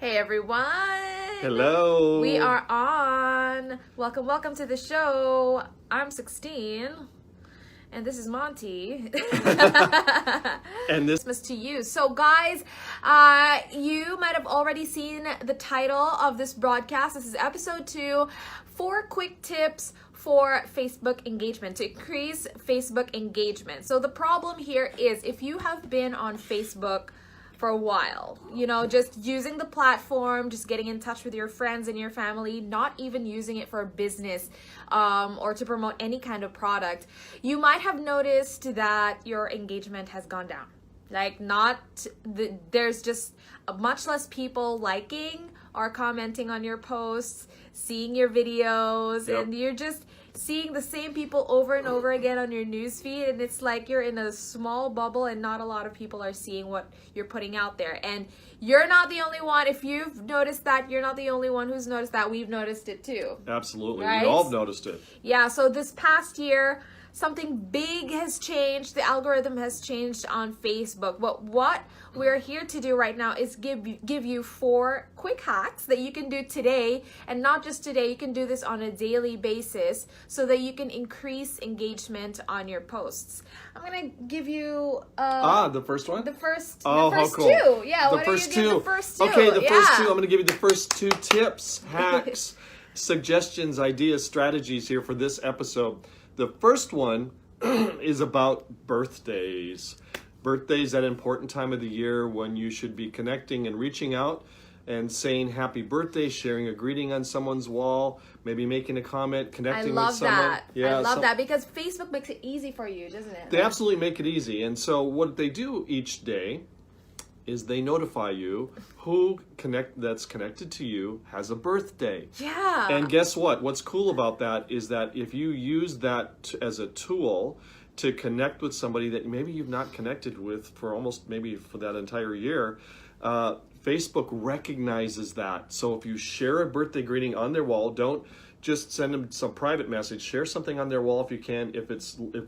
Hey everyone! Hello! We are on! Welcome to the show. I'm 16 and this is Monty. And this Christmas to you. So guys, you might have already seen the title of this broadcast. This is episode 2, 4 quick tips for Facebook engagement, to increase Facebook engagement. So the problem here is if you have been on Facebook for a while, just using the platform, just getting in touch with your friends and your family, not even using it for a business or to promote any kind of product, you might have noticed that your engagement has gone down. There's just much less people liking or commenting on your posts, seeing your videos, Yep. and you're just seeing the same people over and over again on your newsfeed, and it's like you're in a small bubble and not a lot of people are seeing what you're putting out there. And you're not the only one. If you've noticed that, you're not the only one who's noticed that. We've noticed it too. absolutely, Right? we all have noticed it. Yeah, so this past year, something big has changed. The algorithm has changed on Facebook. But what we're here to do right now is give you 4 quick hacks that you can do today, and not just today, you can do this on a daily basis so that you can increase engagement on your posts. I'm gonna give you the first one? the first Oh, how cool. 2. Yeah, The why first don't you give two. the first 2? Okay, the first Yeah. 2. I'm going to give you the first 2 tips, hacks, suggestions, ideas, strategies here for this episode. The first one is about birthdays. Birthdays, that important time of the year when you should be connecting and reaching out and saying happy birthday, sharing a greeting on someone's wall, maybe making a comment, I connecting love with someone. that. Yeah, I love that because Facebook makes it easy for you, doesn't it? They absolutely make it easy. And so what they do each day is they notify you who that's connected to you has a birthday. Yeah. And guess what? What's cool about that is that if you use that as a tool to connect with somebody that maybe you've not connected with for that entire year, Facebook recognizes that. So if you share a birthday greeting on their wall, don't just send them some private message. Share something on their wall if you can. If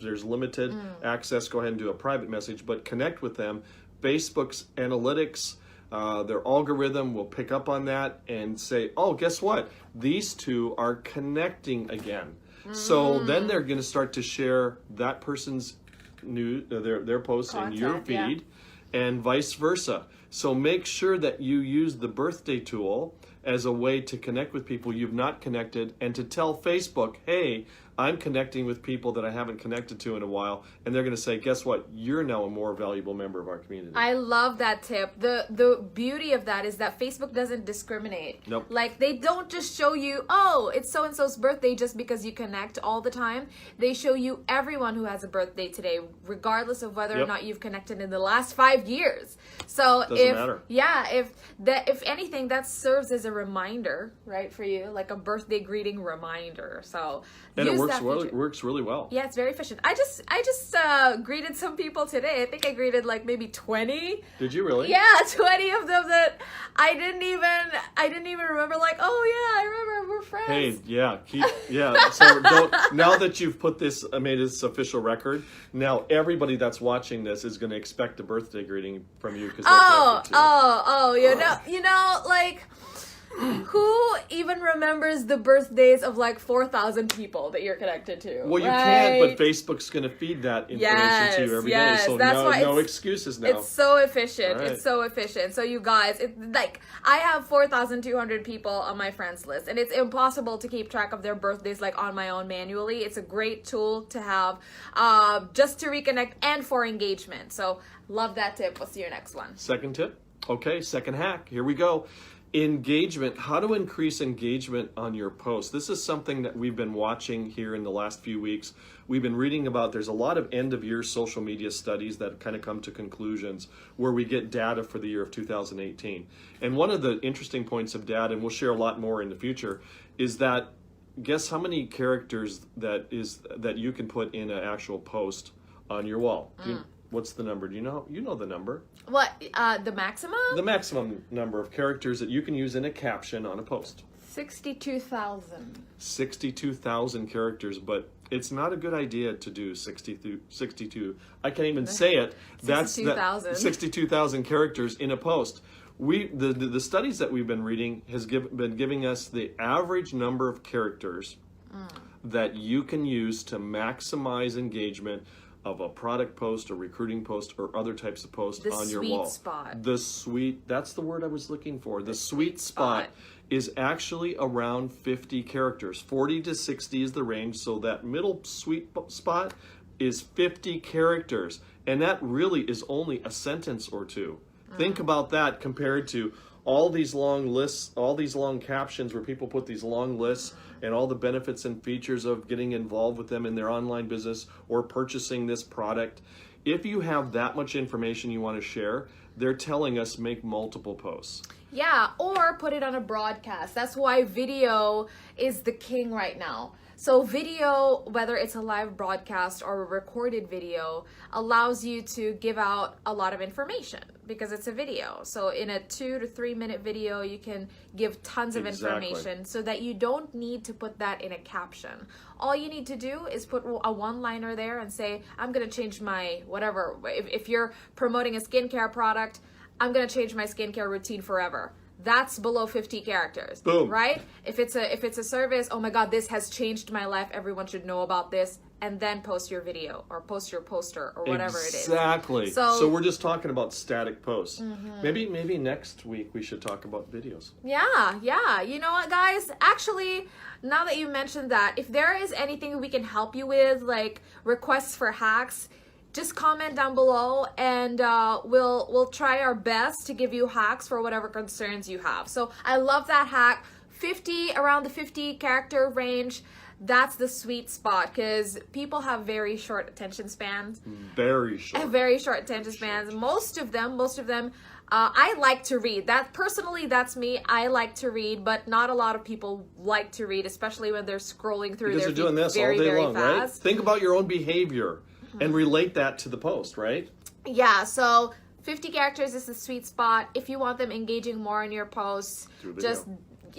there's limited access, go ahead and do a private message, but connect with them. Facebook's analytics, their algorithm will pick up on that and say, oh, guess what? These two are connecting again. So then they're going to start to share that person's their posts in your feed, and vice versa. So make sure that you use the birthday tool as a way to connect with people you've not connected and to tell Facebook, hey, I'm connecting with people that I haven't connected to in a while, and they're going to say, guess what? You're now a more valuable member of our community. I love that tip. The beauty of that is that Facebook doesn't discriminate. Nope. Like, they don't just show you, oh, it's so-and-so's birthday just because you connect all the time. They show you everyone who has a birthday today, regardless of whether or not you've connected in the last 5 years. So Doesn't matter. Yeah, if anything, that serves as a reminder, right, for you, like a birthday greeting reminder. So And use it works really well. Yeah, it's very efficient. I just greeted some people today. I think I greeted like maybe 20. Did you really? Yeah, 20 of them that I didn't even remember. Like, oh yeah, I remember, we're friends. Hey, yeah. So now that you've made this official record, now everybody that's watching this is going to expect a birthday greeting from you because like. Who even remembers the birthdays of like 4,000 people that you're connected to? Well, you can't, but Facebook's going to feed that information to you every day. So that's why no excuses now. It's so efficient. Right. It's so efficient. So you guys, I have 4,200 people on my friends list, and it's impossible to keep track of their birthdays like on my own manually. It's a great tool to have just to reconnect and for engagement. So love that tip. What's your next one? Second tip. Okay, second hack. Here we go. Engagement, how to increase engagement on your posts. This is something that we've been watching here in the last few weeks. We've been reading about, there's a lot of end of year social media studies that kind of come to conclusions where we get data for the year of 2018. And one of the interesting points of data, and we'll share a lot more in the future, is that guess how many characters that you can put in an actual post on your wall? What's the number? Do you know? You know the number. What, the maximum? The maximum number of characters that you can use in a caption on a post. 62,000. 62,000 characters, but it's not a good idea to do 62. I can't even say it. That's 62,000 characters in a post. The studies that we've been reading has been giving us the average number of characters that you can use to maximize engagement of a product post, a recruiting post, or other types of posts on your wall. The sweet spot. That's the word I was looking for. The sweet spot is actually around 50 characters. 40 to 60 is the range, so that middle sweet spot is 50 characters. And that really is only a sentence or two. Think about that compared to all these long lists, all these long captions where people put these long lists and all the benefits and features of getting involved with them in their online business or purchasing this product. If you have that much information you want to share, they're telling us make multiple posts. Yeah, or put it on a broadcast. That's why video is the king right now. So video, whether it's a live broadcast or a recorded video, allows you to give out a lot of information because it's a video. So in a 2 to 3 minute video, you can give tons of information so that you don't need to put that in a caption. All you need to do is put a one-liner there and say, I'm going to change my whatever. If you're promoting a skincare product, I'm going to change my skincare routine forever. That's below 50 characters. Boom. Right? If it's a service, oh my God, this has changed my life. Everyone should know about this. And then post your video or post your poster or whatever it is. Exactly. So we're just talking about static posts. Maybe next week we should talk about videos. Yeah. You know what, guys? Actually, now that you mentioned that, if there is anything we can help you with, like requests for hacks, just comment down below and we'll try our best to give you hacks for whatever concerns you have. So I love that hack. Around the 50 character range, that's the sweet spot because people have very short attention spans. Very short. Very short attention spans. Most of them, I like to read. That's me. I like to read, but not a lot of people like to read, especially when they're scrolling through their feed doing this very, all day very long, fast. right? Think about your own behavior and relate that to the post, right? Yeah, so 50 characters is the sweet spot. If you want them engaging more in your posts, just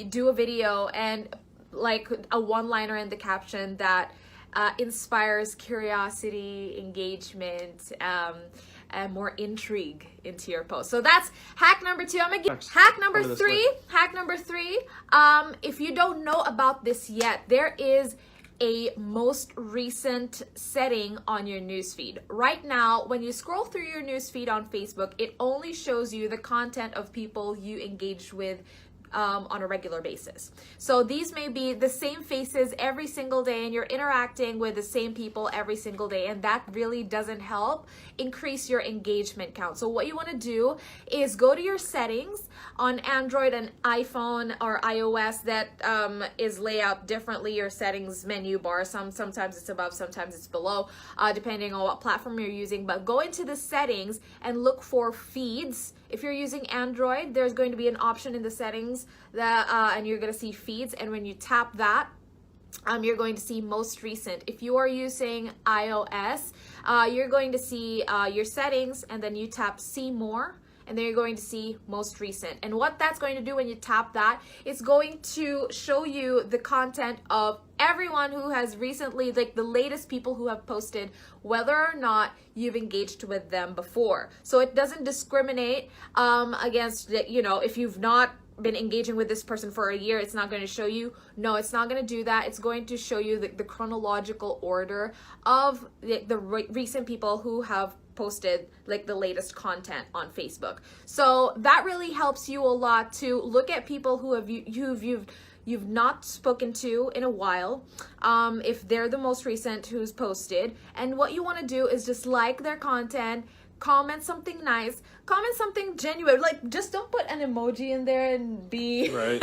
do a video and like a one-liner in the caption that inspires curiosity, engagement, and more intrigue into your post. So that's hack number 2. I'm gonna give hack number 3. Hack number 3. If you don't know about this yet, there is a most recent setting on your newsfeed. Right now, when you scroll through your newsfeed on Facebook, it only shows you the content of people you engaged with on a regular basis. So these may be the same faces every single day and you're interacting with the same people every single day, and that really doesn't help increase your engagement count. So what you want to do is go to your settings on Android and iPhone or iOS. That is laid out differently, your settings menu bar. Sometimes it's above, sometimes it's below, depending on what platform you're using. But go into the settings and look for feeds. If you're using Android, there's going to be an option in the settings that and you're going to see feeds, and when you tap that, you're going to see most recent. If you are using iOS, you're going to see your settings, and then you tap see more, and then you're going to see most recent. And what that's going to do when you tap that, it's going to show you the content of everyone who has recently, like the latest people who have posted, whether or not you've engaged with them before. So it doesn't discriminate against, if you've not been engaging with this person for a year, it's not going to show you. No, it's not going to do that. It's going to show you the chronological order of the recent people who have posted like the latest content on Facebook. So that really helps you a lot to look at people who have you've not spoken to in a while, if they're the most recent who's posted. And what you want to do is just like their content, comment something nice, comment something genuine. Like, just don't put an emoji in there and be right.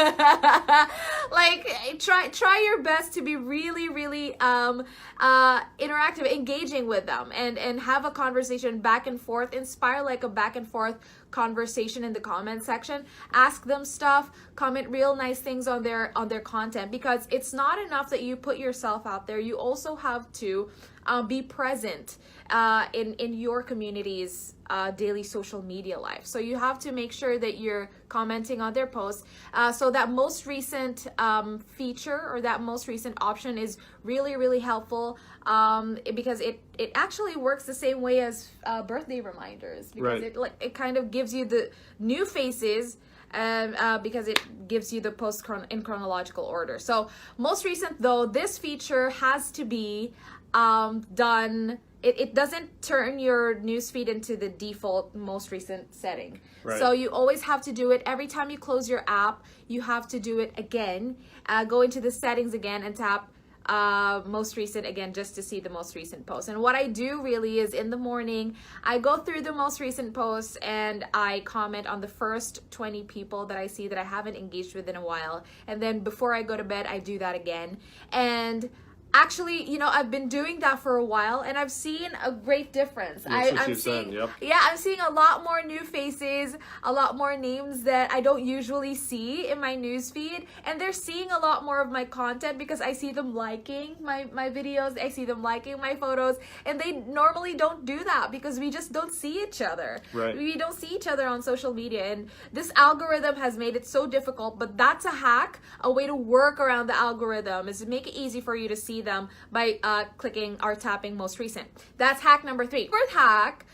like try your best to be really interactive, engaging with them, and have a conversation back and forth. Inspire like a back and forth conversation in the comment section. Ask them stuff, comment real nice things on their content, because it's not enough that you put yourself out there. You also have to be present in your community's daily social media life. So you have to make sure that you're commenting on their posts. So that most recent feature or that most recent option is really, really helpful, because it actually works the same way as birthday reminders, because it kind of gives you the new faces, because it gives you the post in chronological order. So most recent, though, this feature has to be done. It doesn't turn your newsfeed into the default most recent setting. Right. So you always have to do it every time you close your app. You have to do it again. Go into the settings again and tap most recent again, just to see the most recent post. And what I do really is in the morning, I go through the most recent posts and I comment on the first 20 people that I see that I haven't engaged with in a while. And then before I go to bed, I do that again. And actually, you know, I've been doing that for a while and I've seen a great difference. I'm seeing a lot more new faces, a lot more names that I don't usually see in my newsfeed, and they're seeing a lot more of my content because I see them liking my videos, I see them liking my photos, and they normally don't do that because we just don't see each other. Right. We don't see each other on social media, and this algorithm has made it so difficult, but that's a hack. A way to work around the algorithm is to make it easy for you to see them by clicking or tapping most recent. That's hack number 3. Fourth hack,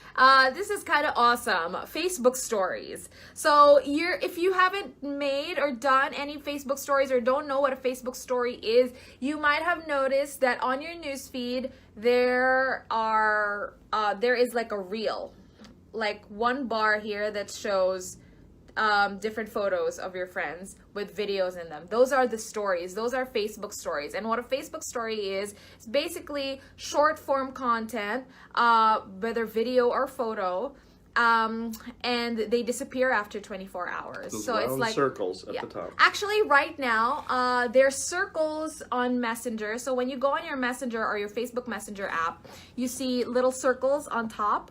this is kind of awesome. Facebook stories. So if you haven't made or done any Facebook stories or don't know what a Facebook story is, you might have noticed that on your newsfeed there is like a reel, like one bar here that shows different photos of your friends with videos in them. Those are the stories. Those are Facebook stories. And what a Facebook story is, it's basically short form content, whether video or photo, and they disappear after 24 hours. Those so round it's like circles at the top. Actually, right now, there's circles on Messenger. So when you go on your Messenger or your Facebook Messenger app, you see little circles on top.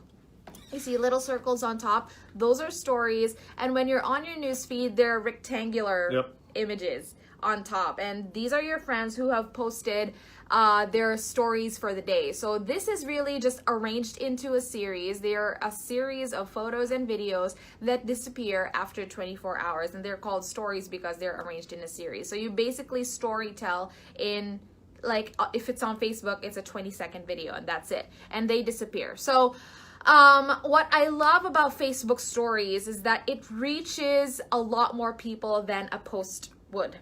You see little circles on top. Those are stories. And when you're on your newsfeed, there are rectangular images on top. And these are your friends who have posted their stories for the day. So this is really just arranged into a series. They are a series of photos and videos that disappear after 24 hours. And they're called stories because they're arranged in a series. So you basically story tell in, like, if it's on Facebook, it's a 20-second video and that's it. And they disappear. So what I love about Facebook stories is that it reaches a lot more people than a post would.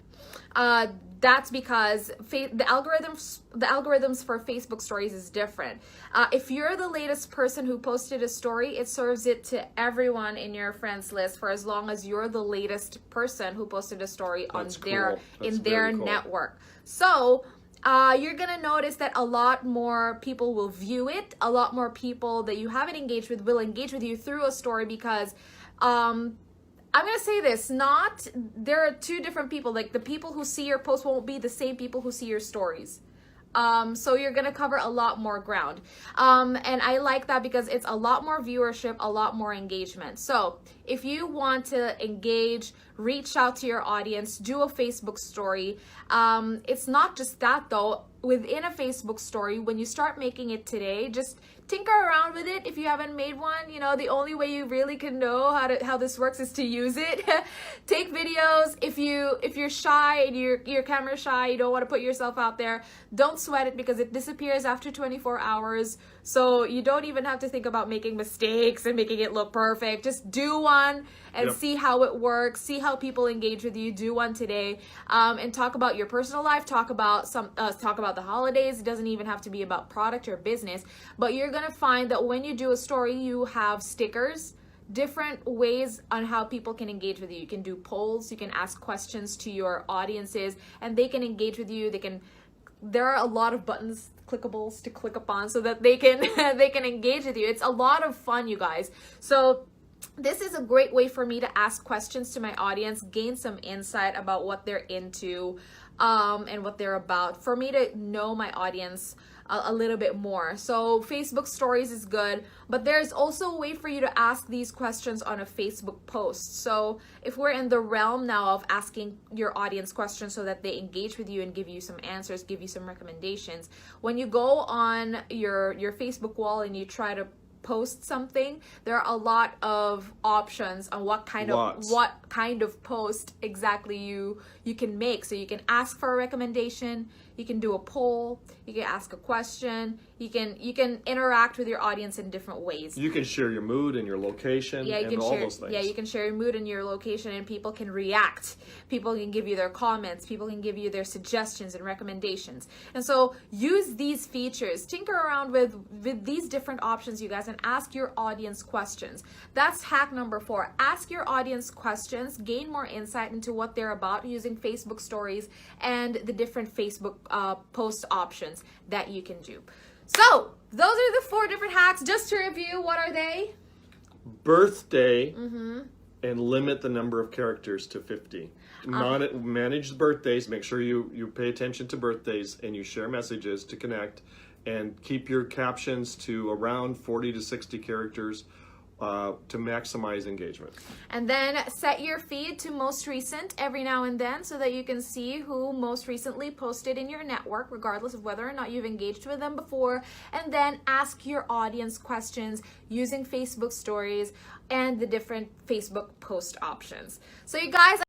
That's because the algorithms for Facebook stories is different. If you're the latest person who posted a story, it serves it to everyone in your friends list for as long as you're the latest person who posted a story on their network. So you're gonna notice that a lot more people will view it. A lot more people that you haven't engaged with will engage with you through a story because I'm gonna say this, there are two different people. Like, the people who see your post won't be the same people who see your stories. So you're gonna cover a lot more ground. And I like that because it's a lot more viewership, a lot more engagement. So if you want to engage, reach out to your audience, do a Facebook story. It's not just that though. Within a Facebook story, when you start making it today, just tinker around with it. If you haven't made one, you know, the only way you really can know how this works is to use it. Take videos. If you're shy and you're camera shy, you don't want to put yourself out there, don't sweat it because it disappears after 24 hours. So you don't even have to think about making mistakes and making it look perfect. Just do one and see how it works. See how people engage with you. Do one today, and talk about your personal life. Talk about the holidays. It doesn't even have to be about product or business, but you're gonna find that when you do a story, you have stickers, different ways on how people can engage with you. You can do polls. You can ask questions to your audiences, and they can engage with you. There are a lot of buttons, clickables to click upon so that they can they can engage with you. It's a lot of fun, you guys. So this is a great way for me to ask questions to my audience, gain some insight about what they're into, and what they're about, for me to know my audience a little bit more. So Facebook stories is good, but there's also a way for you to ask these questions on a Facebook post. So if we're in the realm now of asking your audience questions so that they engage with you and give you some answers, give you some recommendations, when you go on your Facebook wall and you try to post something, there are a lot of options on what kind of post exactly you can make. So you can ask for a recommendation, you can do a poll, you can ask a question, you can interact with your audience in different ways. You can share your mood and your location and all those things. Yeah, you can share your mood and your location, and people can react. People can give you their comments. People can give you their suggestions and recommendations. And so use these features. Tinker around with these different options, you guys, and ask your audience questions. That's hack number 4. Ask your audience questions. Gain more insight into what they're about using Facebook stories and the different Facebook post options that you can do. So those are the 4 different hacks. Just to review, what are they? Birthday, and limit the number of characters to 50. Manage the birthdays. Make sure you pay attention to birthdays and you share messages to connect, and keep your captions to around 40 to 60 characters to maximize engagement. And then set your feed to most recent every now and then so that you can see who most recently posted in your network, regardless of whether or not you've engaged with them before. And then ask your audience questions using Facebook stories and the different Facebook post options. So you guys,